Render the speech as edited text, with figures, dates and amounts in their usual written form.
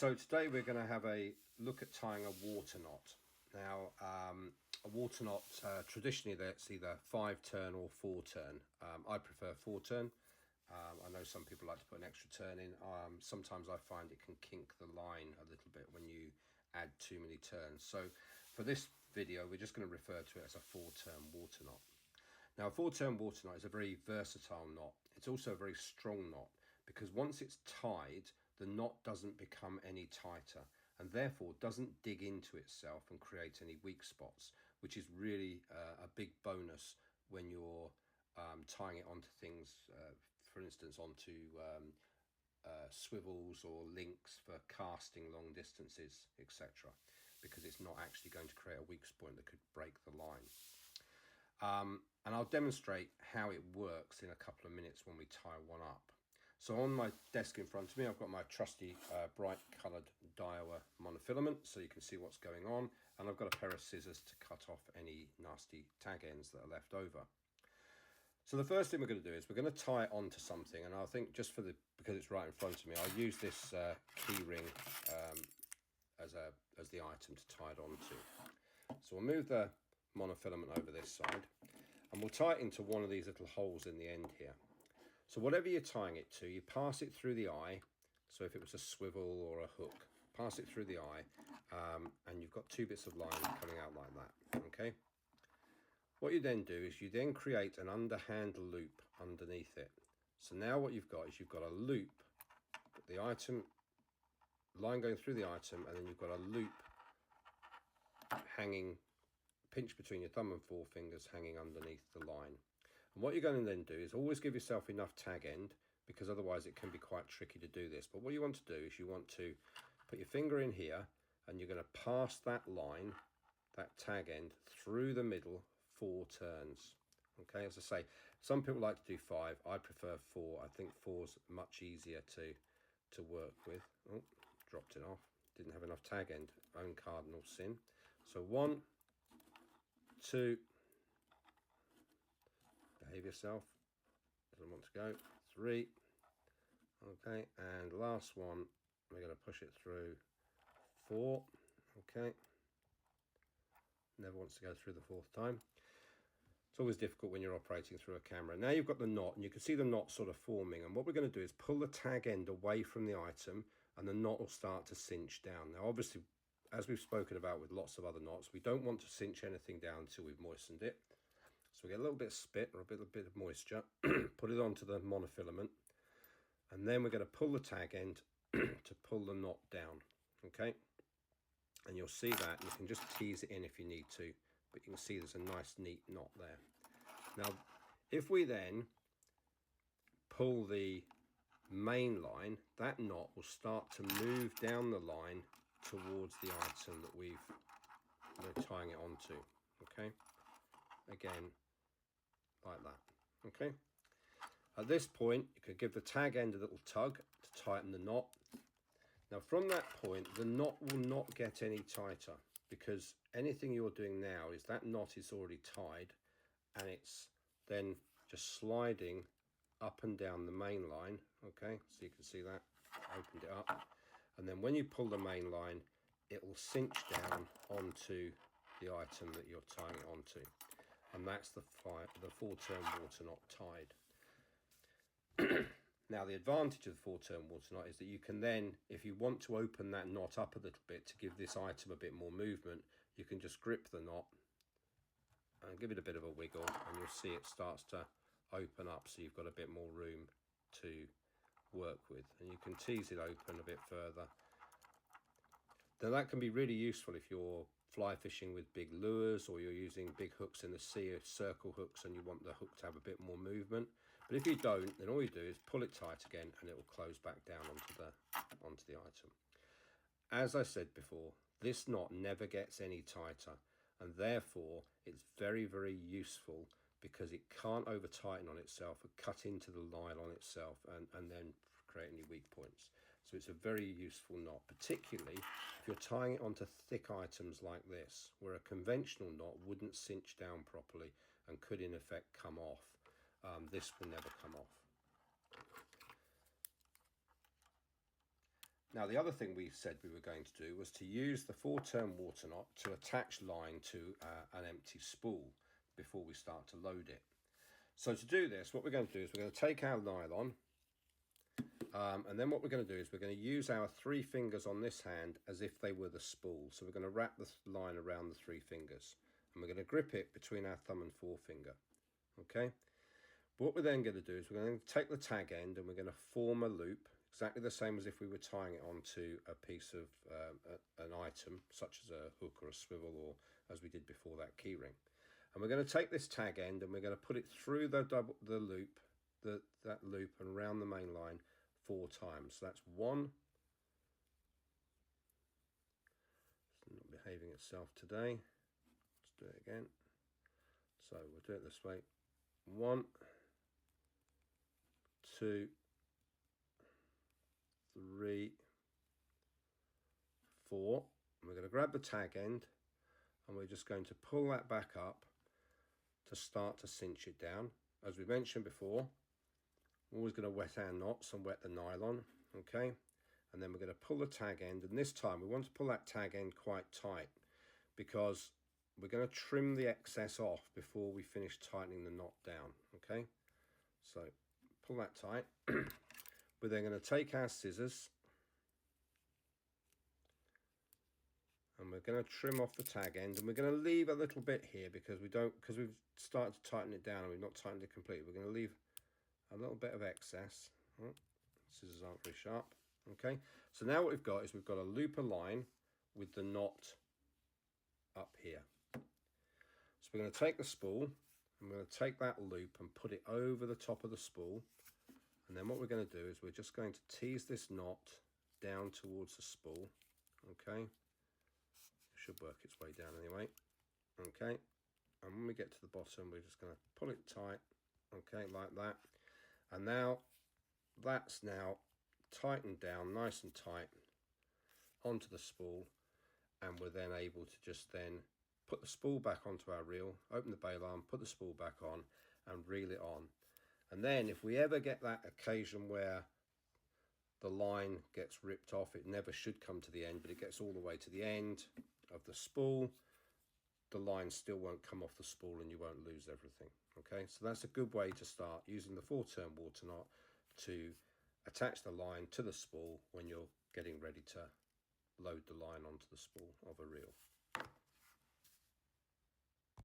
So today we're going to have a look at tying a water knot. Now, a water knot, traditionally that's either 5-turn or 4-turn. I prefer 4-turn. I know some people like to put an extra turn in. Sometimes I find it can kink the line a little bit when you add too many turns. So for this video, we're just going to refer to it as a 4-turn water knot. Now, a 4-turn water knot is a very versatile knot. It's also a very strong knot because once it's tied, the knot doesn't become any tighter and therefore doesn't dig into itself and create any weak spots, which is really a big bonus when you're tying it onto things, for instance, onto swivels or links for casting long distances, etc., because it's not actually going to create a weak point that could break the line. And I'll demonstrate how it works in a couple of minutes when we tie one up. So on my desk in front of me, I've got my trusty bright coloured Daiwa monofilament, so you can see what's going on. And I've got a pair of scissors to cut off any nasty tag ends that are left over. So the first thing we're going to do is we're going to tie it onto something. And I think just because it's right in front of me, I'll use this key ring as the item to tie it onto. So we'll move the monofilament over this side and we'll tie it into one of these little holes in the end here. So whatever you're tying it to, you pass it through the eye. So if it was a swivel or a hook, pass it through the eye, and you've got two bits of line coming out like that, okay? What you then do is you then create an underhand loop underneath it. So now what you've got is you've got a loop, the item, line going through the item, and then you've got a loop hanging, pinch between your thumb and forefingers hanging underneath the line. And what you're going to then do is always give yourself enough tag end, because otherwise it can be quite tricky to do this. But what you want to do is you want to put your finger in here and you're going to pass that line, that tag end, through the middle 4 turns. Okay, as I say, some people like to do 5. I prefer 4. I think 4's much easier to work with. Oh, dropped it off. Didn't have enough tag end. Own cardinal sin. So 1, 2, behave yourself, doesn't want to go, 3, okay, and last one, we're going to push it through 4, okay, never wants to go through the 4th time. It's always difficult when you're operating through a camera. Now you've got the knot, and you can see the knot sort of forming, and what we're going to do is pull the tag end away from the item, and the knot will start to cinch down. Now obviously, as we've spoken about with lots of other knots, we don't want to cinch anything down until we've moistened it. So we get a little bit of spit or a bit of moisture, put it onto the monofilament, and then we're going to pull the tag end to pull the knot down, okay? And you'll see that, you can just tease it in if you need to, but you can see there's a nice neat knot there. Now, if we then pull the main line, that knot will start to move down the line towards the item that we're tying it onto, okay? Again, like that, okay? At this point, you could give the tag end a little tug to tighten the knot. Now from that point, the knot will not get any tighter because anything you're doing now is that knot is already tied and it's then just sliding up and down the main line, okay? So you can see that, opened it up. And then when you pull the main line, it will cinch down onto the item that you're tying it onto. And that's the 4-turn water knot tied. Now the advantage of the 4-turn water knot is that you can then, if you want to open that knot up a little bit to give this item a bit more movement, you can just grip the knot and give it a bit of a wiggle and you'll see it starts to open up, so you've got a bit more room to work with. And you can tease it open a bit further. Now that can be really useful if you're fly fishing with big lures or you're using big hooks in the sea, or circle hooks, and you want the hook to have a bit more movement. But if you don't, then all you do is pull it tight again and it will close back down onto the item. As I said before, this knot never gets any tighter, and therefore it's very, very useful because it can't over tighten on itself or cut into the line on itself and then create any weak points. So it's a very useful knot, particularly if you're tying it onto thick items like this, where a conventional knot wouldn't cinch down properly and could in effect come off. This will never come off. Now the other thing we said we were going to do was to use the 4-turn water knot to attach line to an empty spool before we start to load it. So to do this, what we're going to do is we're going to take our nylon, and then what we're going to do is we're going to use our 3 fingers on this hand as if they were the spool. So we're going to wrap the line around the 3 fingers, and we're going to grip it between our thumb and forefinger. Okay. What we're then going to do is we're going to take the tag end and we're going to form a loop, exactly the same as if we were tying it onto a piece of an item, such as a hook or a swivel, or as we did before, that key ring. And we're going to take this tag end and we're going to put it through the loop, that loop, and around the main line 4 times. So that's 1. It's not behaving itself today. Let's do it again. So we'll do it this way. 1, 2, 3, 4. And we're going to grab the tag end and we're just going to pull that back up to start to cinch it down. As we mentioned before, we're always going to wet our knots and wet the nylon, okay? And then we're going to pull the tag end, and this time we want to pull that tag end quite tight because we're going to trim the excess off before we finish tightening the knot down, okay? So pull that tight. We're then going to take our scissors and we're going to trim off the tag end, and we're going to leave a little bit here because we've started to tighten it down and we've not tightened it completely. We're going to leave a little bit of excess. Oh, scissors aren't very sharp. Okay, so now what we've got is we've got a looper line with the knot up here. So we're going to take the spool and we're going to take that loop and put it over the top of the spool, and then what we're going to do is we're just going to tease this knot down towards the spool. Okay, it should work its way down anyway. Okay, and when we get to the bottom we're just going to pull it tight, okay, like that. And now that's now tightened down nice and tight onto the spool, and we're then able to just then put the spool back onto our reel, open the bail arm, put the spool back on and reel it on. And then if we ever get that occasion where the line gets ripped off, it never should come to the end, but it gets all the way to the end of the spool, the line still won't come off the spool and you won't lose everything. Okay, so that's a good way to start using the 4-turn water knot to attach the line to the spool when you're getting ready to load the line onto the spool of a reel.